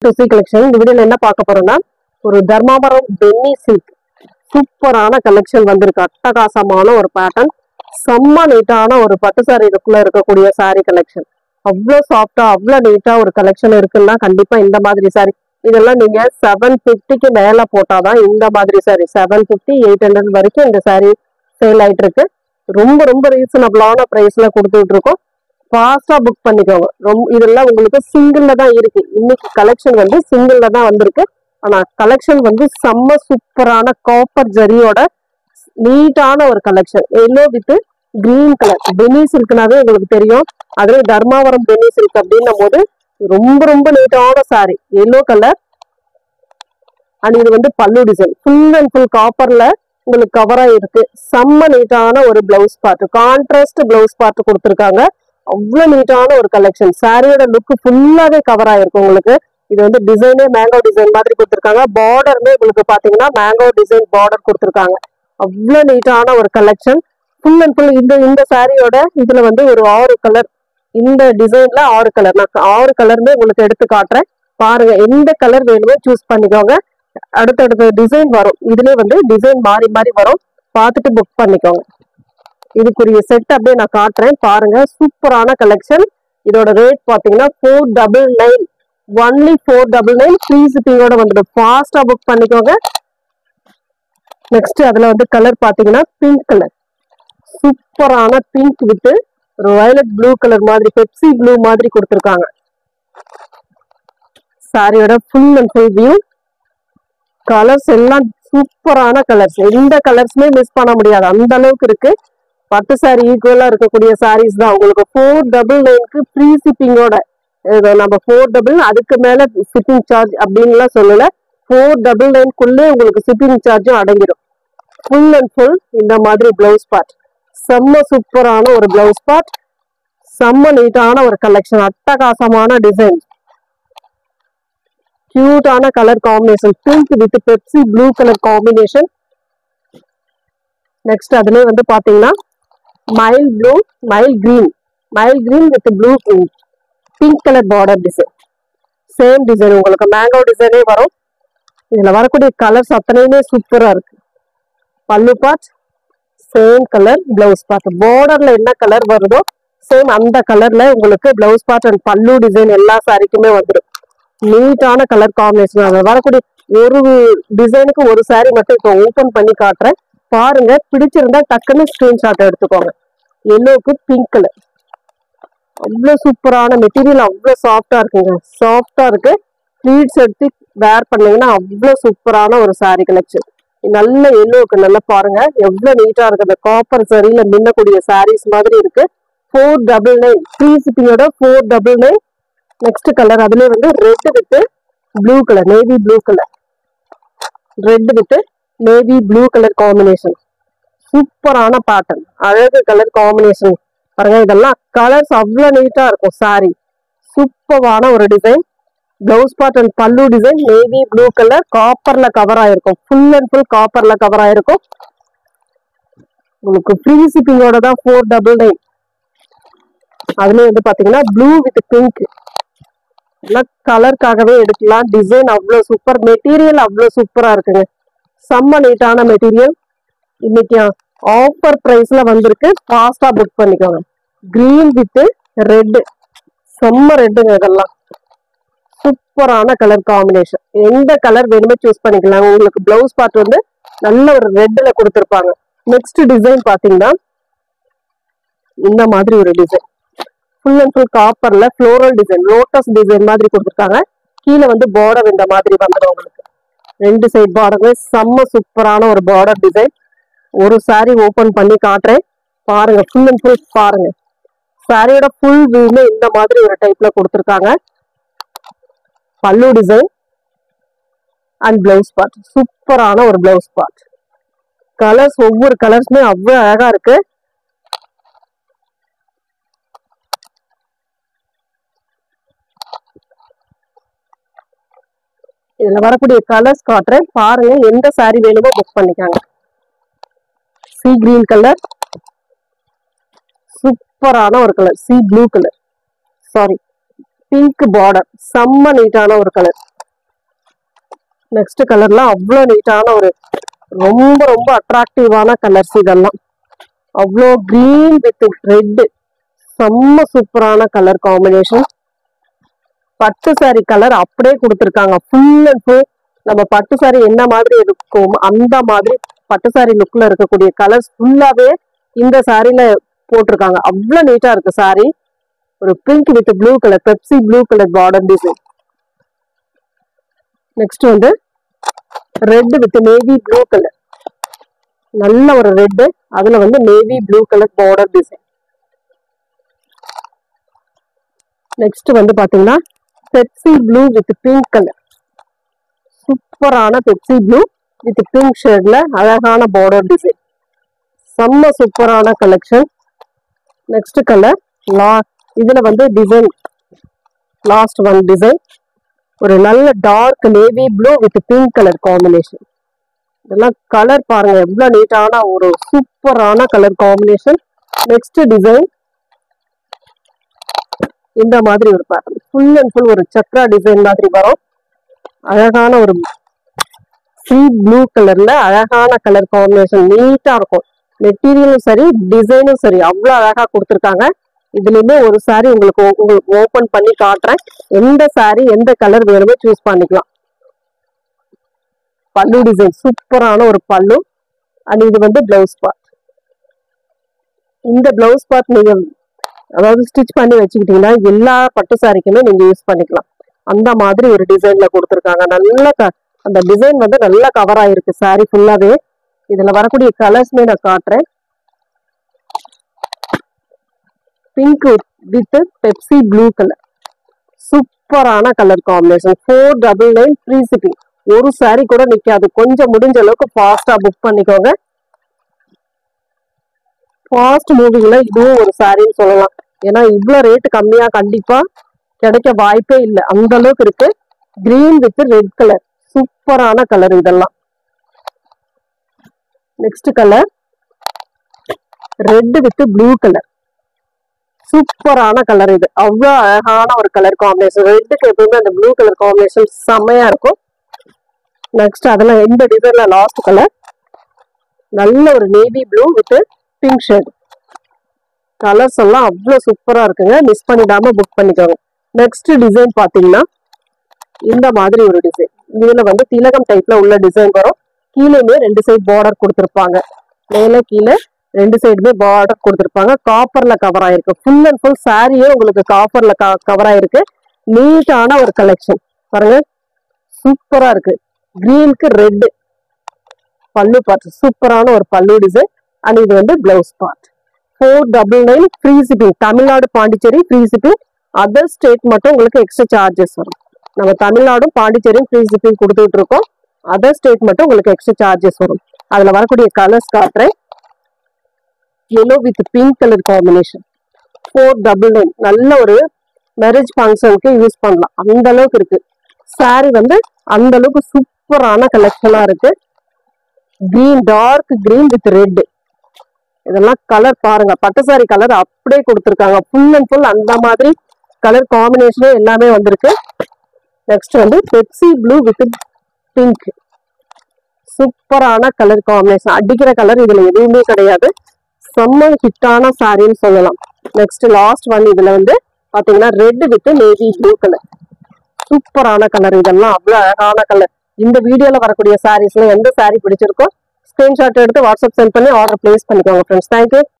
To C collection. இந்த வீடியோல என்ன பார்க்க போறோம்னா, ஒரு தர்மாபுரம் பென்னி சில்க் சூப்பரான கலெக்ஷன் வந்திருக்கு. அட்டகாசமான ஒரு பேட்டர்ன், செம்ம நீட்டான ஒரு பட்டு சாரி லுக்ல இருக்கக்கூடிய சாரி கலெக்ஷன். அவ்வளோ சாஃப்டா அவ்வளோ நீட்டா ஒரு கலெக்ஷன் இருக்குன்னா கண்டிப்பா இந்த மாதிரி சாரி இதெல்லாம் நீங்க 750க்கு மேல போட்டாதான் இந்த மாதிரி சாரி 750 800 வரைக்கும் இந்த சாரி சேல் ஆயிட்டு இருக்கு. ரொம்ப ரொம்ப ரீசனபிளான பிரைஸ்ல கொடுத்துட்டு இருக்கோம். ஃபாஸ்டா புக் பண்ணிக்கோங்க. இதெல்லாம் உங்களுக்கு சிங்கிள்ல தான் இருக்கு. இன்னைக்கு கலெக்ஷன் வந்து சிங்கிள்ல தான் வந்திருக்கு. ஆனா கலெக்ஷன் வந்து செம்ம சூப்பரான காப்பர் ஜரியோட நீட்டான ஒரு collection. Yellow with green colour பெனி சில்க்னாவே உங்களுக்கு தெரியும். அதுவே தர்மாவரம் பெனி சில்க் அப்படின்னும் போது ரொம்ப ரொம்ப நீட்டான சாரி எல்லோ கலர். அண்ட் இது வந்து பல்லு டிசைன் ஃபுல் அண்ட் ஃபுல் காப்பர்ல உங்களுக்கு கவரா இருக்கு. செம்ம நீட்டான ஒரு blouse part, contrast blouse part கொடுத்துருக்காங்க. அவ்வளவு நீட்டான ஒரு கலெக்ஷன். சாரியோட லுக் ஃபுல்லாவே கவர் ஆயிருக்கும் உங்களுக்கு. இது வந்து டிசைனே மேங்கோ டிசைன் மாதிரி கொடுத்துருக்காங்க. பார்டருமே உங்களுக்கு பாத்தீங்கன்னா மேங்கோ டிசைன் பார்டர் கொடுத்துருக்காங்க. அவ்வளவு நீட்டான ஒரு கலெக்ஷன். ஃபுல் அண்ட் ஃபுல் இந்த சாரியோட இதுல வந்து ஒரு 6 கலர், இந்த டிசைன்ல 6 கலர். நான் 6 கலருமே உங்களுக்கு எடுத்து காட்டுறேன் பாருங்க. எந்த கலர் வேணுமோ சூஸ் பண்ணிக்கோங்க. அடுத்தடுத்த டிசைன் வரும். இதுலயே வந்து டிசைன் மாறி மாறி வரும். பார்த்துட்டு புக் பண்ணிக்கோங்க. இதுக்குரிய செட் அப்படியே நான் காட்டுறேன் பாருங்க. சூப்பரான கலெக்ஷன். இதோட ரேட் பாத்தீங்கன்னா 499, ஒன்லி 499. ஃப்ரீ ஷிப்பிங்கோட வந்துடும். ஃபாஸ்டா புக் பண்ணிக்கோங்க. நெக்ஸ்ட் அதுல வந்து கலர் பாத்தீங்கன்னா பிங்க் கலர், சூப்பரான பிங்க் வித் ஒரு வயலட் ப்ளூ கலர் மாதிரி, பெப்சி ப்ளூ மாதிரி கொடுத்துருக்காங்க. சாரியோட full and full view. Colours எல்லாம் சூப்பரான கலர்ஸ். எந்த கலர்ஸுமே மிஸ் பண்ண முடியாது, அந்த அளவுக்கு இருக்கு. பட்டு சாரி ஈக்குவலா இருக்கக்கூடிய சாரீஸ் தான். உங்களுக்கு 499க்கு ஃப்ரீ ஷிப்பிங்கோட. நம்ம 499 அதுக்கு மேல ஷிப்பிங் சார்ஜ் அப்படின்லாம் சொல்லல. 499க்குள்ளே உங்களுக்கு ஷிப்பிங் சார்ஜும் அடங்கிடும். ஃபுல் அண்ட் ஃபுல் இந்த மாதிரி பிளவுஸ் பார்ட், செம்ம சூப்பரான ஒரு பிளவுஸ் பார்ட், செம்ம நீட்டான ஒரு கலெக்ஷன், அட்டகாசமான டிசைன், கியூட்டான colour combination, pink with Pepsi blue colour combination. Next அதுலயே வந்து பாத்தீங்கன்னா mild blue, mild green with blue pink colour border design. Same design உங்களுக்கு மேங்கோ டிசைனே வரும். இதுல வரக்கூடிய கலர்ஸ் அத்தனையுமே சூப்பரா இருக்கு. Pallu part same colour, blouse part பார்டர்ல என்ன கலர் வருதோ சேம் அந்த கலர்ல உங்களுக்கு blouse part and pallu design எல்லா சாரிக்குமே வந்துடும். நீட்டான கலர் காம்பினேஷன். அதுல வரக்கூடிய ஒரு டிசைனுக்கு ஒரு சாரி மட்டும் இப்போ ஓபன் பண்ணி காட்டுறேன் பாருங்க. பிடிச்சிருந்தா டக்குன்னு ஸ்கிரீன்ஷாட் எடுத்துக்கோங்க. எல்லோக்கு பிங்க் கலர், அவ்வளவு சூப்பரான மெட்டீரியல், அவ்வளவு சாஃப்டா இருக்குங்க. சாஃப்டா இருக்கு. ப்ளீட்ஸ் எடுத்து வேர் பண்ணீங்கன்னா அவ்வளவு சூப்பரான ஒரு சாரி கலெக்ஷன். நல்ல எல்லோக்கு நல்லா பாருங்க எவ்வளவு நீட்டா இருக்கு. அந்த காப்பர் சரியில மின்னக்கூடிய சாரீஸ் மாதிரி இருக்கு. 499 ஃப்ரீ ஷிப்பிங்கோட 499. நெக்ஸ்ட் கலர் அதுலயே வந்து red with blue colour, navy blue colour, red with navy blue colour combination. சூப்பரான பேட்டர்ன், அழகு கலர் காம்பினேஷன் பாருங்க. இதெல்லாம் கலர்ஸ் அவ்வளவு நீட்டா இருக்கும். சாரி சூப்பரான ஒரு design. Blouse part and pallu design navy blue colour, காப்பர்ல கவர் ஆயிருக்கும். ஃபுல் அண்ட் ஃபுல் காப்பர்ல கவர் ஆயிருக்கும். உங்களுக்கு ஃப்ரீ ஷிப்பிங்கோட தான் 499. அதுலயே வந்து பாத்தீங்கன்னா ப்ளூ வித் பிங்க், கலருக்காகவே எடுக்கலாம். டிசைன் அவ்வளவு சூப்பர், மெட்டீரியல் அவ்வளவு சூப்பரா இருக்குங்க. செம்ம நீட்டான மெட்டீரியல். இன்னைக்கு ஆஃபர் பிரைஸ்ல வந்திருக்கு. ஃபாஸ்டா புக் பண்ணிக்கோங்க. கிரீன் வித் ரெட், செம்ம ரெட்டுங்க. இதெல்லாம் சூப்பரான கலர் காம்பினேஷன். எந்த கலர் வேணுமோ சூஸ் பண்ணிக்கலாம். உங்களுக்கு பிளவுஸ் பார்ட் வந்து நல்ல ஒரு ரெட்ல கொடுத்துருப்பாங்க. நெக்ஸ்ட் டிசைன் பாத்தீங்கன்னா இந்த மாதிரி ஒரு டிசைன், ஃபுல் அண்ட் ஃபுல் காப்பர்ல ஃப்ளோரல் டிசைன், லோட்டஸ் டிசைன் மாதிரி கொடுத்துருக்காங்க. கீழே வந்து பார்டர் இந்த மாதிரி வந்துடும் உங்களுக்கு. ரெண்டு சைட் பார்டருமே செம்ம சூப்பரான ஒரு பார்டர் டிசைன். ஒரு சாரி ஓபன் பண்ணி காட்டுறேன் பாருங்க. ஃபுல் அண்ட் ஃபுல் பாருங்க. சாரியோட ஃபுல் வியூமே இந்த மாதிரி ஒரு டைப்ல கொடுத்துருக்காங்க. பல்லு டிசைன் அண்ட் பிளவுஸ் பார்ட், சூப்பரான ஒரு பிளவுஸ் பார்ட். கலர்ஸ் ஒவ்வொரு கலர்ஸுமே அவ்வளவு அழகா இருக்கு. இதுல வரக்கூடிய கலர்ஸ் காட்டுறேன் பாருங்க. எந்த சாரி வேணுமோ புக் பண்ணிக்காங்க. சி கிரீன் கலர், சூப்பரான ஒரு colour. C blue colour, sorry pink border, செம்ம நீட்டான ஒரு கலர். நெக்ஸ்ட் கலர்லாம் அவ்வளோ நீட்டான ஒரு ரொம்ப ரொம்ப அட்ராக்டிவான கலர்ஸ் இதெல்லாம். அவ்வளோ கிரீன் வித் ரெட், செம்ம சூப்பரான கலர் காம்பினேஷன். பட்டு சாரி கலர் அப்படியே கொடுத்துருக்காங்க. ஃபுல் அண்ட் ஃபுல் நம்ம பட்டு சாரி என்ன மாதிரி இருக்கும் அந்த மாதிரி பட்டு சாரி லுக்ல இருக்கக்கூடிய கலர்ஸ் ஃபுல்லாவே இந்த சாரில போட்டிருக்காங்க. அவ்வளோ நீட்டா இருக்கு சாரி. ஒரு pink with blue colour, Pepsi blue colour border design. Next வந்து red with navy blue colour, நல்ல ஒரு ரெட், அதுல வந்து navy blue colour border design. Next வந்து பாத்தீங்கன்னா Pepsi blue with pink colour, சூப்பரான பெப்சி ப்ளூ வித் பிங்க் ஷேட்ல அழகான பார்டர் டிசைன், செம்ம சூப்பரான கலெக்ஷன். நெக்ஸ்ட் கலர் இதுல வந்து டிசைன் லாஸ்ட் ஒன் டிசைன் ஒரு நல்ல dark navy blue with pink colour combination. இதெல்லாம் கலர் பாருங்க எவ்வளவு நீட்டான ஒரு சூப்பரான கலர் காம்பினேஷன். நெக்ஸ்ட் டிசைன் இந்த மாதிரி ஒரு பேட்டர்ன், ஃபுல் அண்ட் ஃபுல் ஒரு சக்ரா டிசைன் மாதிரி வரும். அழகான ஒரு சீ ப்ளூ கலர்ல அழகான கலர் காம்பினேஷன், நீட்டா இருக்கும். மெட்டீரியலும் சரி டிசைனும் சரி அவ்வளவு அழகா கொடுத்துருக்காங்க. இதுலயுமே ஒரு சாரி உங்களுக்கு ஓபன் பண்ணி காட்டுறேன். எந்த சாரி எந்த கலர் வேணுமோ சூஸ் பண்ணிக்கலாம். பல்லு டிசைன் சூப்பரான ஒரு பல்லு. அண்ட் இது வந்து பிளவுஸ் பார்ட். இந்த பிளவுஸ் பார்ட் நீங்க அதாவது ஸ்டிச் பண்ணி வச்சுக்கிட்டீங்கன்னா எல்லா பட்டு சாரிக்குமே நீங்க யூஸ் பண்ணிக்கலாம். அந்த மாதிரி ஒரு டிசைன்ல கொடுத்துருக்காங்க. நல்ல அந்த டிசைன் வந்து நல்லா கவர் ஆயிருக்கு சாரி ஃபுல்லாவே. இதுல வரக்கூடிய கலர்ஸ்மே நான் காட்டுறேன். Pink with Pepsi blue colour, சூப்பரான கலர் காம்பினேஷன். 499 free shipping. ஒரு சாரி கூட நிக்காது. கொஞ்சம் முடிஞ்ச அளவுக்கு ஃபாஸ்டா புக் பண்ணிக்கோங்க. ஃபாஸ்ட் மூவிங்ல இதுவும் ஒரு சாரின்னு சொல்லலாம். ஏன்னா இவ்வளவு ரேட் கம்மியா கண்டிப்பா கிடைக்க வாய்ப்பே இல்லை, அந்த அளவுக்கு இருக்கு. கிரீன் வித் ரெட் கலர், சூப்பரான கலர் இதெல்லாம். Next colour red with blue colour, சூப்பரான கலர். இது அவ்வளவு அழகான ஒரு கலர் காம்பினேஷன். ரெட்டுக்கு எப்பவுமே அந்த ப்ளூ கலர் காம்பினேஷன் செம்மையா இருக்கும். நெக்ஸ்ட் அதெல்லாம் எந்த டிசைன்ல லாஸ்ட் கலர் நல்ல ஒரு navy blue with pink shade. Colours எல்லாம் அவ்வளவு சூப்பரா இருக்குங்க. மிஸ் பண்ணிடாம புக் பண்ணிக்கோங்க. நெக்ஸ்ட் டிசைன் பாத்தீங்கன்னா இந்த மாதிரி ஒரு டிசைன். இதுல வந்து திலகம் டைப்ல உள்ள டிசைன் வரும். கீழேயுமே 2 சைடு பார்டர் கொடுத்துருப்பாங்க. மேல கீழே 2 சைடுமே பார்டர் கொடுத்துருப்பாங்க. காப்பர்ல கவர் ஆயிருக்கு. ஃபுல் அண்ட் ஃபுல் சாரியே உங்களுக்கு காப்பர்ல கவர் ஆயிருக்கு. நீட்டான ஒரு கலெக்ஷன் பாருங்க, சூப்பரா இருக்கு. கிரீனுக்கு ரெட் பல்லு பார்ட், சூப்பரான ஒரு பல்லு டிசைன். அண்ட் இது வந்து blouse part. 499 free shipping. Tamil Nadu Pondicherry free shipping. Other state மட்டும் உங்களுக்கு எக்ஸ்ட்ரா சார்ஜஸ் வரும். நம்ம தமிழ்நாடும் பாண்டிச்சேரியும் ஃப்ரீ ஷிப்பிங் கொடுத்துட்டு இருக்கோம். அதர் ஸ்டேட் மட்டும் உங்களுக்கு எக்ஸ்ட்ரா சார்ஜஸ் வரும். அதுல வரக்கூடிய கலர்ஸ் காட்டுறேன். yellow with pink colour combination 499. நல்ல ஒரு மேரேஜ் ஃபங்க்ஷனுக்கு யூஸ் பண்ணலாம், அந்த அளவுக்கு இருக்கு. சாரி வந்து அந்த அளவுக்கு சூப்பரான கலெக்ஷனா இருக்கு. Green, dark green with red. இதெல்லாம் கலர் பாருங்க, பட்டு சாரி கலர் அப்படியே கொடுத்துருக்காங்க. ஃபுல் அண்ட் ஃபுல் அந்த மாதிரி கலர் காம்பினேஷனே எல்லாமே வந்திருக்கு. நெக்ஸ்ட் வந்து பெப்சி ப்ளூ வித் பிங்க், சூப்பரான கலர் காம்பினேஷன். அடிக்கிற கலர் இதுல எதுவுமே கிடையாது. செம்ம ஹிட்டான சாரின்னு சொல்லலாம். நெக்ஸ்ட் லாஸ்ட் ஒன் இதுல வந்து பாத்தீங்கன்னா red with navy blue colour, சூப்பரான கலர். இதெல்லாம் அவ்வளவு அழகான கலர். இந்த வீடியோல வரக்கூடிய சாரீஸ்ல எந்த சாரி பிடிச்சிருக்கோ ஸ்கிரீன்ஷாட் எடுத்து வாட்ஸ்அப் சென்ட் பண்ணி ஆர்டர் பிளேஸ் பண்ணிக்கோங்க ஃப்ரெண்ட்ஸ். தேங்க்யூ.